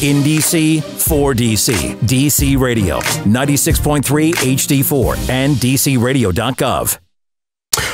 In DC, for DC. DC Radio, 96.3 HD4 and DCRadio.gov.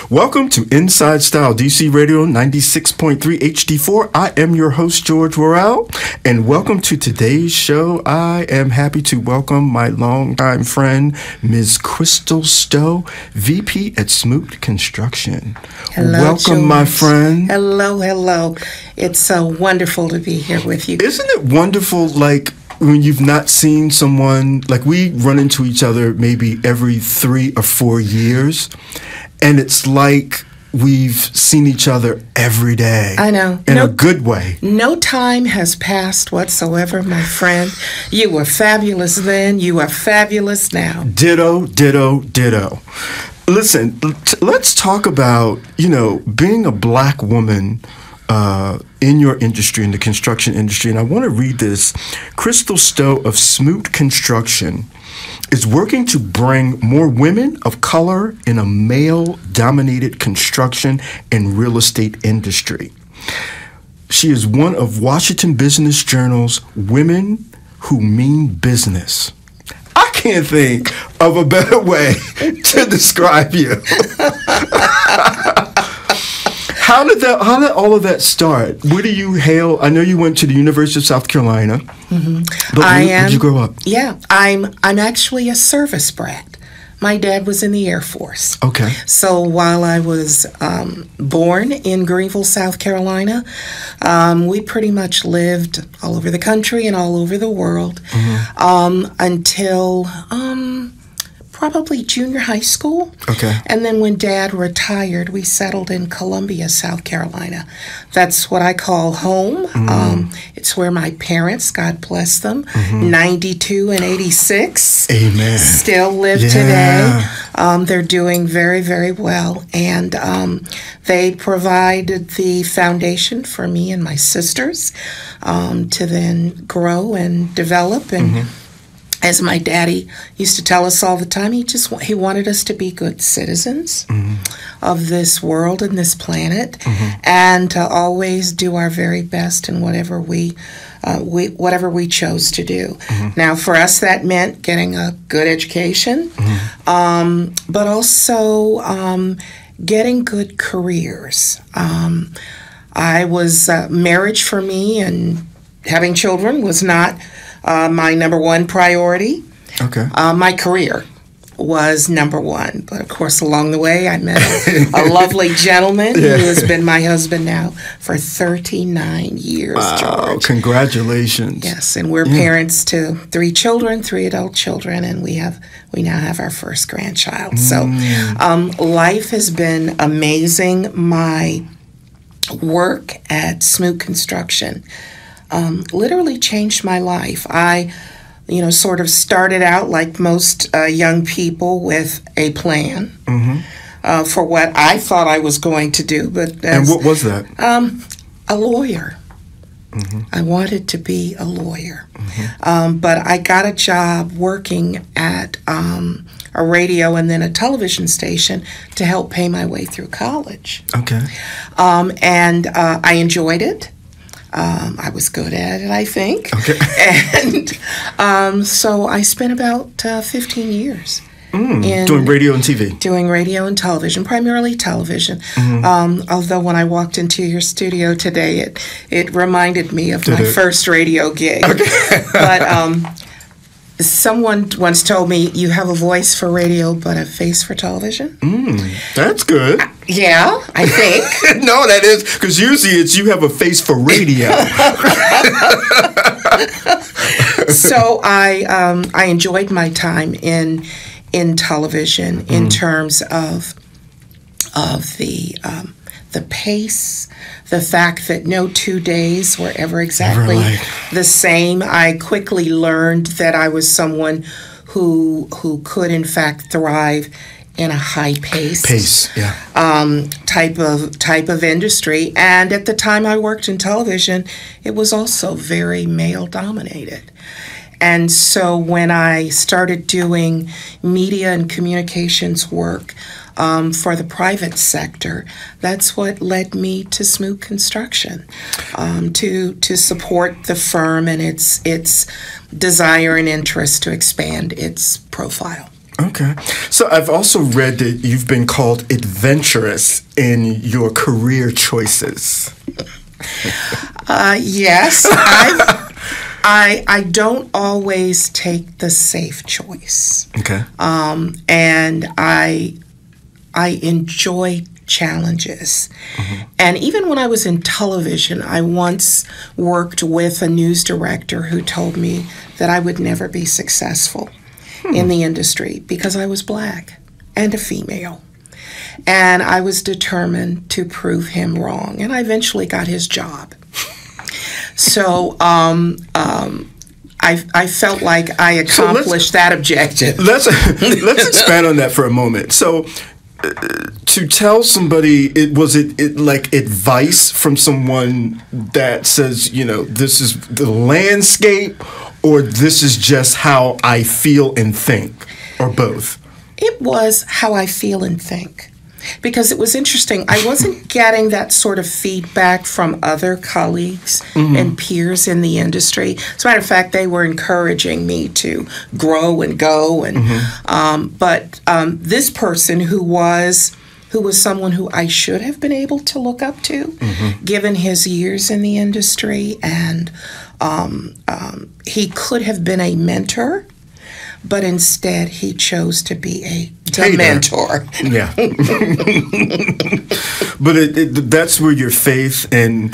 Welcome to Inside Style, DC Radio 96.3 HD4. I am your host, George Worrell, and welcome to today's show. I am happy to welcome my longtime friend, Ms. Chrystal Stowe, VP at Smoot Construction. Hello, welcome, George. my friend. Hello, hello. It's so wonderful to be here with you. Isn't it wonderful, like, when you've not seen someone, like we run into each other maybe every 3 or 4 years, and it's like we've seen each other every day. I know. In a good way. No time has passed whatsoever, my friend. You were fabulous then. You are fabulous now. Ditto, ditto, ditto. Listen, let's talk about, being a black woman in your industry, in the construction industry. And I want to read this. Chrystal Stowe of Smoot Construction is working to bring more women of color in a male-dominated construction and real estate industry. She is one of Washington Business Journal's Women Who Mean Business. I can't think of a better way to describe you. How did all of that start? Where do you hail? I know you went to the University of South Carolina. Mm-hmm. But where did you grow up? Yeah, I'm actually a service brat. My dad was in the Air Force. Okay. So while I was born in Greenville, South Carolina, we pretty much lived all over the country and all over the world until probably junior high school. Okay. And then when Dad retired, we settled in Columbia, South Carolina. That's what I call home. It's where my parents, God bless them, 92 and 86. Amen. Still live today. They're doing very, very well. And they provided the foundation for me and my sisters to then grow and develop. And as my daddy used to tell us all the time, he wanted us to be good citizens of this world and this planet, and to always do our very best in whatever we chose to do. Now, for us, that meant getting a good education, but also getting good careers. Marriage for me and having children was not my number one priority. Okay. My career was number one. But of course, along the way, I met a lovely gentleman who has been my husband now for 39 years, wow, George. Congratulations. Yes, and we're parents to 3 children, 3 adult children, and we now have our first grandchild. So life has been amazing. My work at Smoot Construction literally changed my life. I, sort of started out like most young people with a plan for what I thought I was going to do. And what was that? A lawyer. I wanted to be a lawyer. But I got a job working at a radio and then a television station to help pay my way through college. Okay. And I enjoyed it. I was good at it, I think. Okay. And so I spent about 15 years doing radio and TV. Doing radio and television, primarily television. Although when I walked into your studio today, it reminded me of my first radio gig. Okay. But someone once told me, you have a voice for radio, but a face for television. That's good. Yeah, I think. No, that is, because usually it's you have a face for radio. So I enjoyed my time in television in terms of the pace, the fact that no 2 days were ever exactly the same. I quickly learned that I was someone who could in fact thrive in a high pace type of industry. And at the time I worked in television, it was also very male dominated. And so when I started doing media and communications work, for the private sector. That's what led me to Smoot Construction, to support the firm and its desire and interest to expand its profile. Okay. So I've also read that you've been called adventurous in your career choices. Yes. I don't always take the safe choice. Okay. And I enjoy challenges. And even when I was in television, I once worked with a news director who told me that I would never be successful in the industry because I was black and a female. And I was determined to prove him wrong. And I eventually got his job. So I felt like I accomplished that objective. Let's expand on that for a moment. So to tell somebody, was it like advice from someone that says, this is the landscape, or this is just how I feel and think, or both? It was how I feel and think. Because it was interesting. I wasn't getting that sort of feedback from other colleagues and peers in the industry. As a matter of fact, they were encouraging me to grow and go. And but this person who was someone who I should have been able to look up to, given his years in the industry, and he could have been a mentor. But instead, he chose to be a mentor. Yeah. But that's where your faith and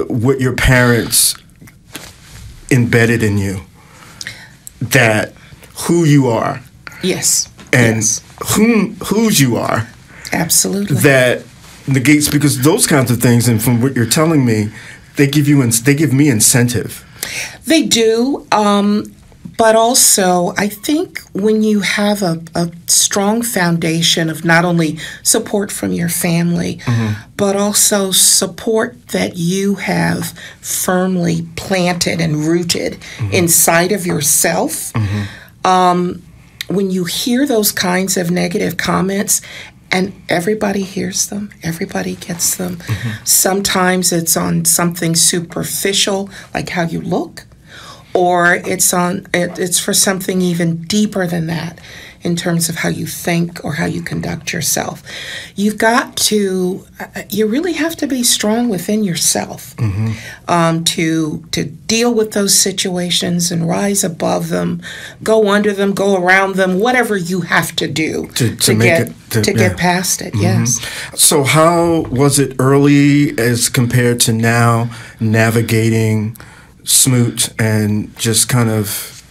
what your parents embedded in you, that who you are. Yes. And whose you are. Absolutely. That negates, because those kinds of things, and from what you're telling me, they give me incentive. They do. But also, I think when you have a strong foundation of not only support from your family, but also support that you have firmly planted and rooted inside of yourself, when you hear those kinds of negative comments, and everybody hears them, everybody gets them. Sometimes it's on something superficial, like how you look, or it's for something even deeper than that in terms of how you think or how you conduct yourself. You really have to be strong within yourself to deal with those situations and rise above them, go under them, go around them, whatever you have to do to get past it. Yes. So how was it early as compared to now, navigating Smoot and just kind of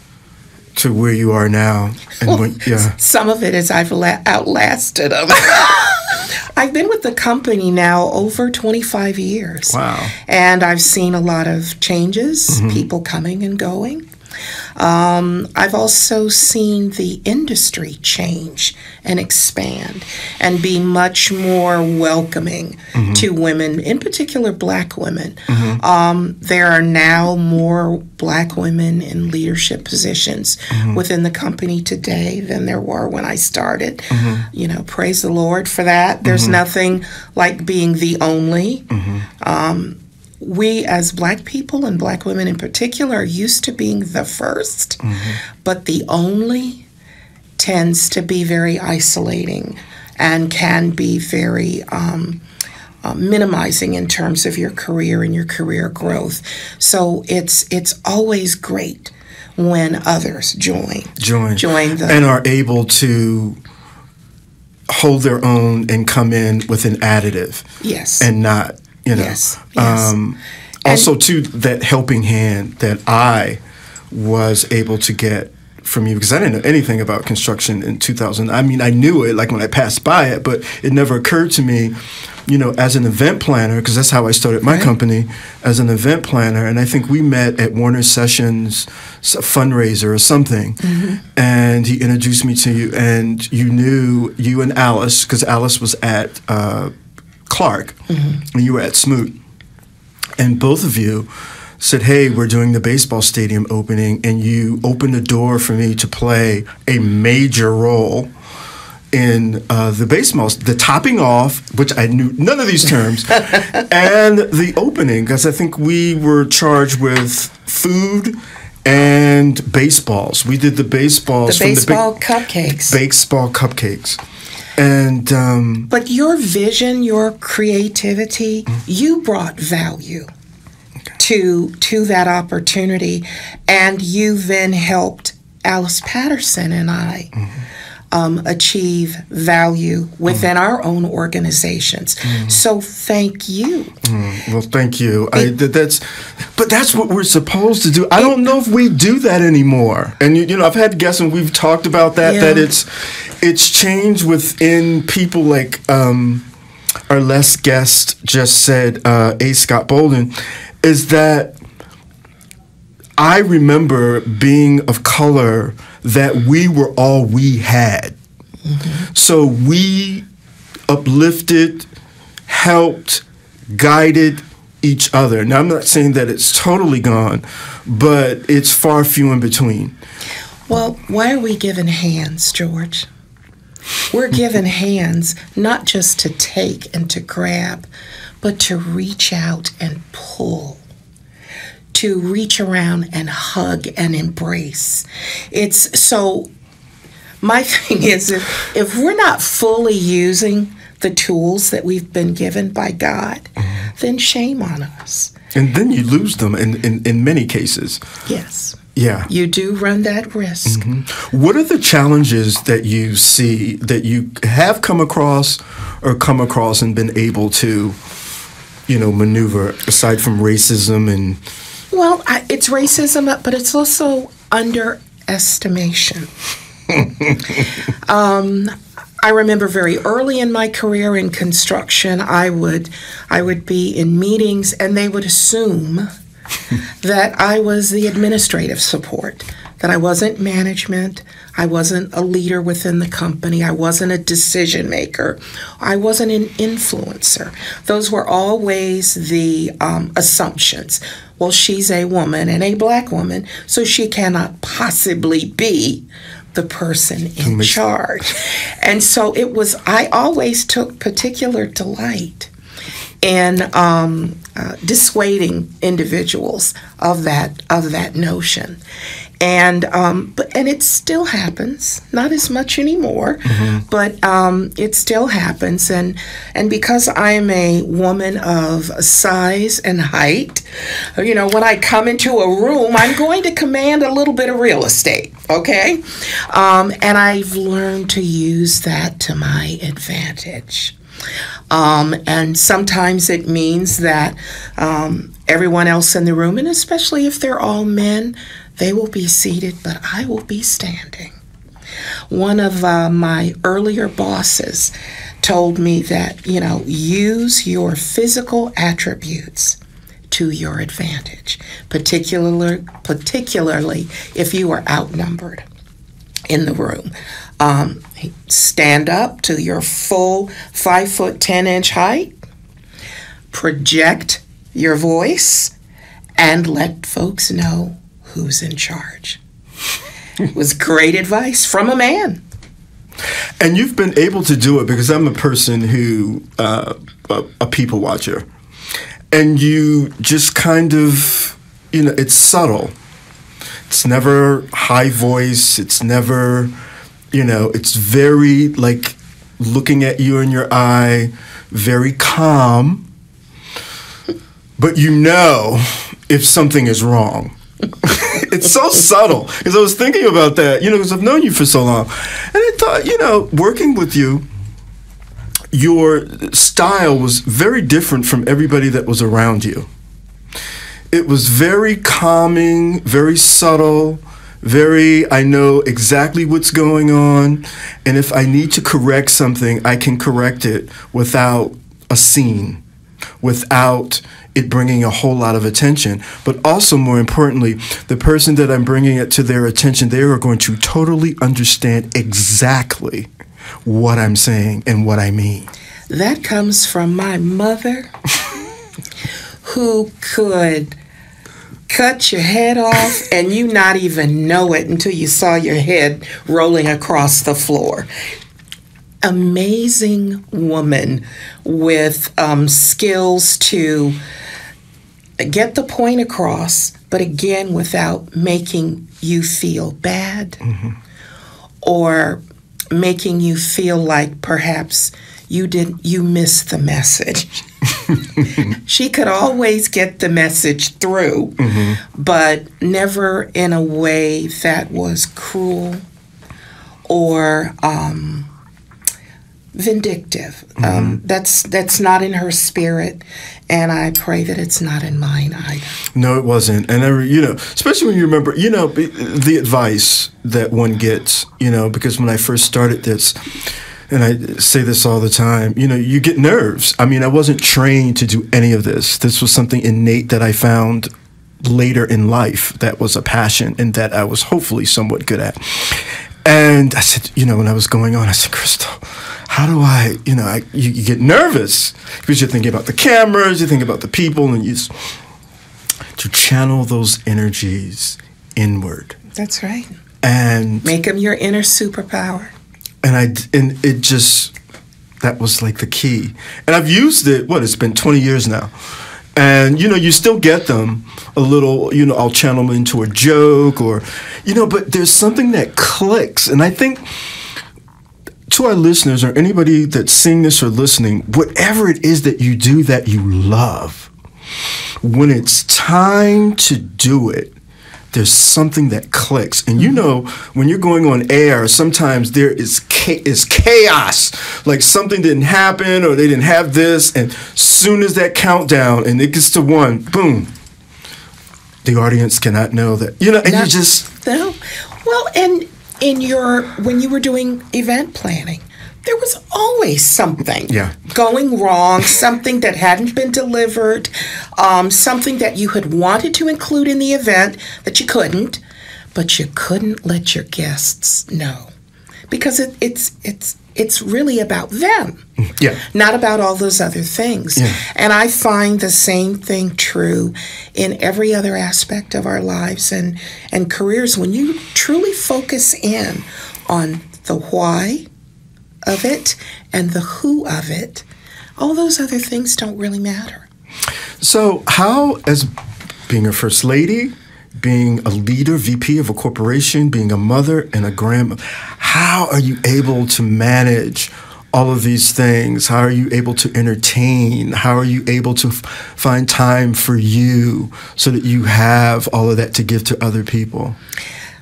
to where you are now? And some of it is I've outlasted them. I've been with the company now over 25 years. Wow. And I've seen a lot of changes, people coming and going. I've also seen the industry change and expand and be much more welcoming to women, in particular black women. There are now more black women in leadership positions within the company today than there were when I started. Praise the Lord for that. There's nothing like being the only. We as black people and black women in particular are used to being the first, but the only tends to be very isolating and can be very minimizing in terms of your career and your career growth. So it's always great when others join and are able to hold their own and come in with an additive. Yes. And not, Yes. Also, too, that helping hand that I was able to get from you, because I didn't know anything about construction in 2000. I mean, I knew it, like when I passed by it, but it never occurred to me, as an event planner, because that's how I started my company, as an event planner. And I think we met at Warner Sessions, a fundraiser or something, and he introduced me to you, and you and Alice, because Alice was at Clark, and you were at Smoot, and both of you said, hey, we're doing the baseball stadium opening, and you opened the door for me to play a major role in the baseball, the topping off, which I knew none of these terms, and the opening, because I think we were charged with food and baseballs. We did the baseballs the baseball cupcakes. Baseball cupcakes. And but your vision, your creativity, you brought value to that opportunity, and you then helped Alice Patterson and I achieve value within our own organizations. So thank you. Well, thank you. But that's what we're supposed to do. I don't know if we do that anymore. And you know, I've had guests and we've talked about that. Yeah. That it's changed within people. Like our last guest just said, A. Scott Bolden, is that I remember being of color that we were all we had. So we uplifted, helped, guided each other. Now, I'm not saying that it's totally gone, but it's far few in between. Well, why are we given hands, George? We're given hands not just to take and to grab, but to reach out and pull, to reach around and hug and embrace. It's so, my thing is, if we're not fully using the tools that we've been given by God, then shame on us. And then you lose them in many cases. Yes. Yeah. You do run that risk. What are the challenges that you see, that you have come across and been able to, maneuver, aside from racism and... Well, it's racism, but it's also underestimation. I remember very early in my career in construction, I would be in meetings and they would assume that I was the administrative support, that I wasn't management, I wasn't a leader within the company, I wasn't a decision maker, I wasn't an influencer. Those were always the assumptions. Well, she's a woman and a black woman, so she cannot possibly be the person in charge. And so I always took particular delight in dissuading individuals of that notion. And it still happens, not as much anymore, but it still happens. And because I'm a woman of size and height, when I come into a room, I'm going to command a little bit of real estate, okay? And I've learned to use that to my advantage. And sometimes it means that everyone else in the room, and especially if they're all men, they will be seated, but I will be standing. One of my earlier bosses told me that, use your physical attributes to your advantage, particularly if you are outnumbered in the room. Stand up to your full 5'10" height, project your voice, and let folks know who's in charge. It was great advice from a man. And you've been able to do it, because I'm a person who, a people watcher. And you just kind of, it's subtle. It's never high voice. It's never, it's very like looking at you in your eye, very calm. But if something is wrong. It's so subtle. Because I was thinking about that, because I've known you for so long. And I thought, working with you, your style was very different from everybody that was around you. It was very calming, very subtle, I know exactly what's going on. And if I need to correct something, I can correct it without a scene, without it bringing a whole lot of attention. But also, more importantly, the person that I'm bringing it to their attention, they are going to totally understand exactly what I'm saying and what I mean. That comes from my mother, who could cut your head off and you not even know it until you saw your head rolling across the floor. amazing woman with skills to get the point across, but again, without making you feel bad or making you feel like perhaps you missed the message. She could always get the message through, but never in a way that was cruel or vindictive. That's not in her spirit, and I pray that it's not in mine either. No, it wasn't. And especially when you remember, the advice that one gets, because when I first started this, and I say this all the time, you get nerves. I mean, I wasn't trained to do any of this. This was something innate that I found later in life that was a passion and that I was hopefully somewhat good at. And I said, when I was going on, I said, Chrystal, how do you get nervous because you're thinking about the cameras, you think about the people, and to channel those energies inward. That's right. And make them your inner superpower. And that was like the key. And I've used it, it's been 20 years now. And, you still get them a little, I'll channel them into a joke or, but there's something that clicks. And I think to our listeners or anybody that's seeing this or listening, whatever it is that you do that you love, when it's time to do it, there's something that clicks. And when you're going on air, sometimes there is chaos. Like something didn't happen or they didn't have this. And soon as that countdown and it gets to 1, boom, the audience cannot know that. And you just... No. Well, and when you were doing event planning, there was always something going wrong, something that hadn't been delivered, something that you had wanted to include in the event that you couldn't, but you couldn't let your guests know because it's really about them, not about all those other things. Yeah. And I find the same thing true in every other aspect of our lives and careers. When you truly focus in on the why of it and the who of it, all those other things don't really matter. So how, as being a first lady, being a leader, VP of a corporation, being a mother and a grandmother, how are you able to manage all of these things? How are you able to entertain? How are you able to find time for you so that you have all of that to give to other people?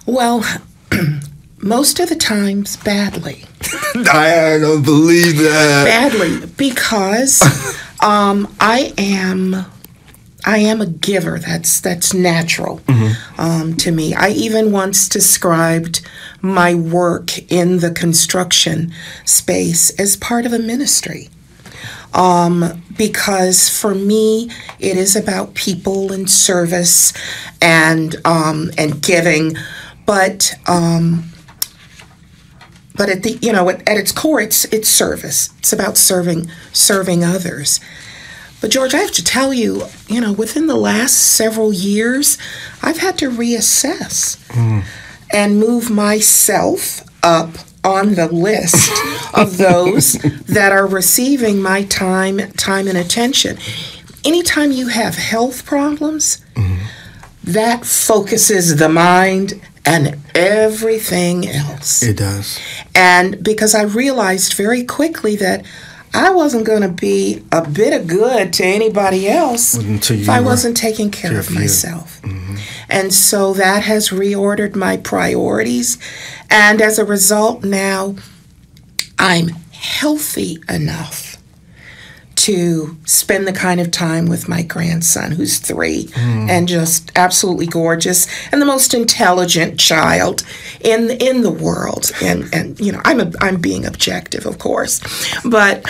Well, most of the times, badly. I don't believe that. Badly, because I am a giver. That's natural to me. I even once described my work in the construction space as part of a ministry. Because for me, it is about people and service and giving, but at its core, it's service. It's about serving others. But George, I have to tell you, within the last several years, I've had to reassess and move myself up on the list of those that are receiving my time and attention. Anytime you have health problems, that focuses the mind and everything else. It does. And because I realized very quickly that I wasn't going to be a bit of good to anybody else if I wasn't taking care of myself. And so that has reordered my priorities. And as a result, now I'm healthy enough to spend the kind of time with my grandson, who's 3, and just absolutely gorgeous, and the most intelligent child in the world. And I'm being objective, of course, but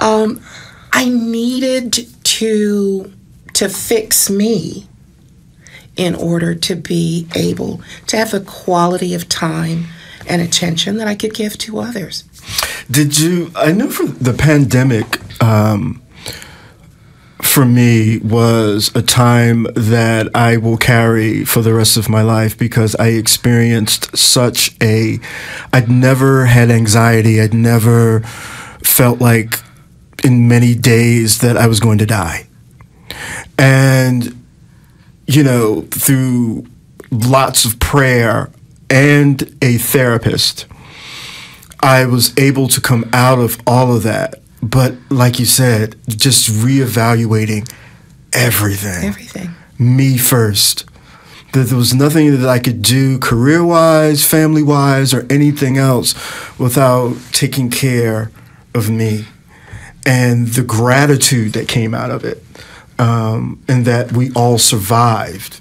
I needed to fix me in order to be able to have the quality of time and attention that I could give to others. I know for the pandemic, for for me was a time that I will carry for the rest of my life, because I experienced I'd never had anxiety. I'd never felt like in many days that I was going to die. And, through lots of prayer and a therapist, I was able to come out of all of that. But like you said, just reevaluating everything. Everything. Me first. That there was nothing that I could do career-wise, family-wise, or anything else without taking care of me. And the gratitude that came out of it, and that we all survived,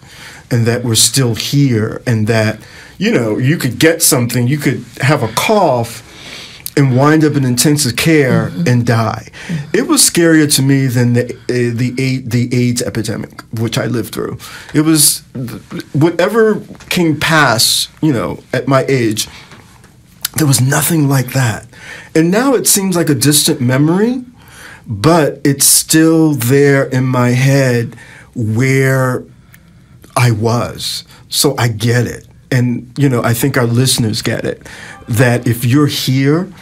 and that we're still here, and that, you could get something, you could have a cough and wind up in intensive care and die. It was scarier to me than the AIDS epidemic, which I lived through. It was whatever came past, at my age, there was nothing like that. And now it seems like a distant memory, but it's still there in my head where I was. So I get it. And, I think our listeners get it, that if you're here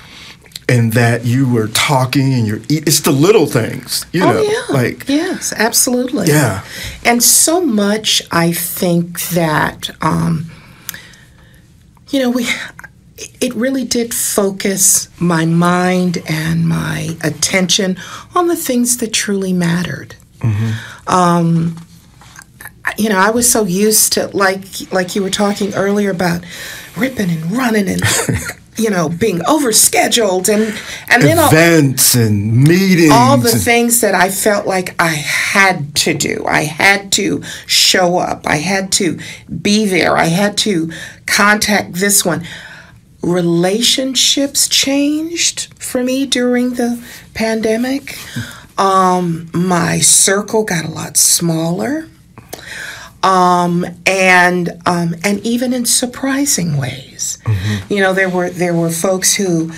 and that you were talking and it's the little things, yes, absolutely. Yeah. And so much, I think that, it really did focus my mind and my attention on the things that truly mattered. I was so used to, like you were talking earlier about ripping and running and, being overscheduled and then events and meetings. All the things that I felt like I had to do. I had to show up. I had to be there. I had to contact this one. Relationships changed for me during the pandemic. My circle got a lot smaller. And even in surprising ways. There were folks who,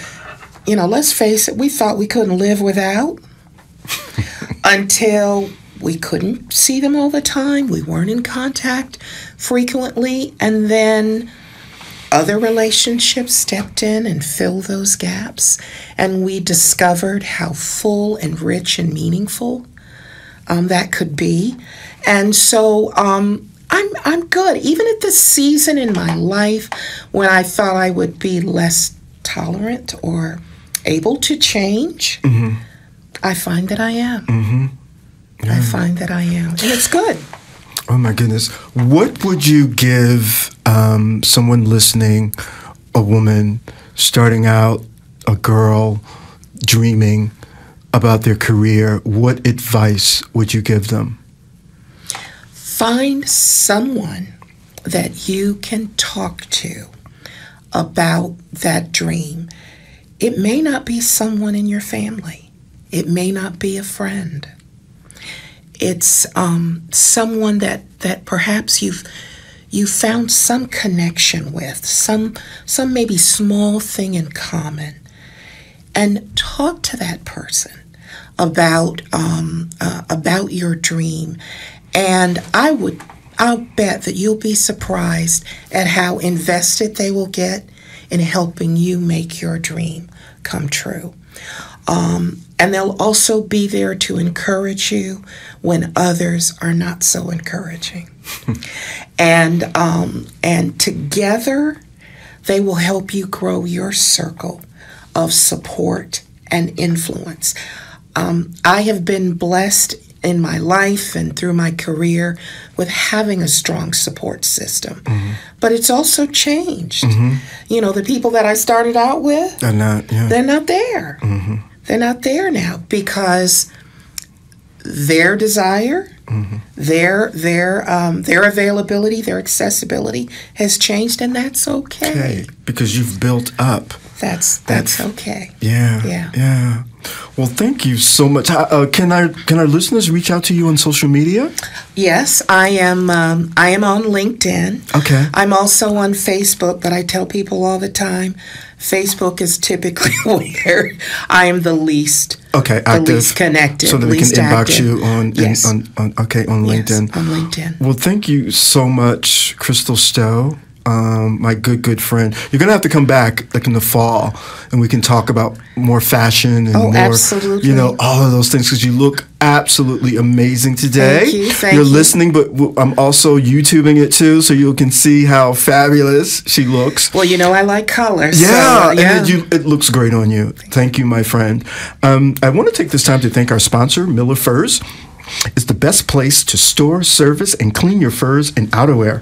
let's face it, we thought we couldn't live without until we couldn't see them all the time. We weren't in contact frequently. And then other relationships stepped in and filled those gaps. And we discovered how full and rich and meaningful that could be. And so I'm good. Even at this season in my life when I thought I would be less tolerant or able to change, I find that I am. I find that I am. And it's good. Oh, my goodness. What would you give someone listening, a woman starting out, a girl dreaming about their career? What advice would you give them? Find someone that you can talk to about that dream. It may not be someone in your family. It may not be a friend. It's someone that perhaps you've found some connection with, some maybe small thing in common, and talk to that person about your dream. And I'll bet that you'll be surprised at how invested they will get in helping you make your dream come true. And they'll also be there to encourage you when others are not so encouraging. And together, they will help you grow your circle of support and influence. I have been blessed in my life and through my career with having a strong support system. But it's also changed. The people that I started out with, they're not there. They're not there now because their desire, their availability, their accessibility has changed, and that's okay. Because you've built up. That's okay. Yeah. Well, thank you so much. Can our listeners reach out to you on social media? Yes, I am. I am on LinkedIn. Okay. I'm also on Facebook, but I tell people all the time, Facebook is typically where I am the least. Okay, the least connected, so that we can inbox you on LinkedIn. Yes, on LinkedIn. Well, thank you so much, Chrystal Stowe. My good friend. You're gonna have to come back like in the fall, and we can talk about more fashion and more, absolutely. you know, all of those things, because you look absolutely amazing today. Thank you. Thank You're you. listening, but I'm also YouTubing it too, so you can see how fabulous she looks. Well, you know, I like color. Yeah, so, and it looks great on you. Thank you, my friend. I want to take this time to thank our sponsor, Miller Furs. It's the best place to store, service, and clean your furs and outerwear.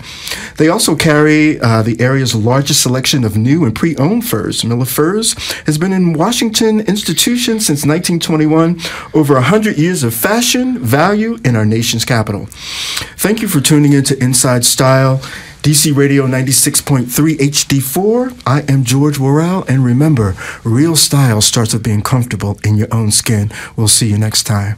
They also carry the area's largest selection of new and pre-owned furs. Miller Furs has been in Washington institution since 1921, over 100 years of fashion, value in our nation's capital. Thank you for tuning in to Inside Style, DC Radio 96.3 HD4. I am George Worrell, and remember, real style starts with being comfortable in your own skin. We'll see you next time.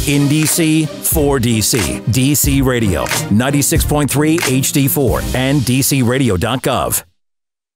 In DC, for DC, DC Radio, 96.3 HD4, and DCRadio.gov.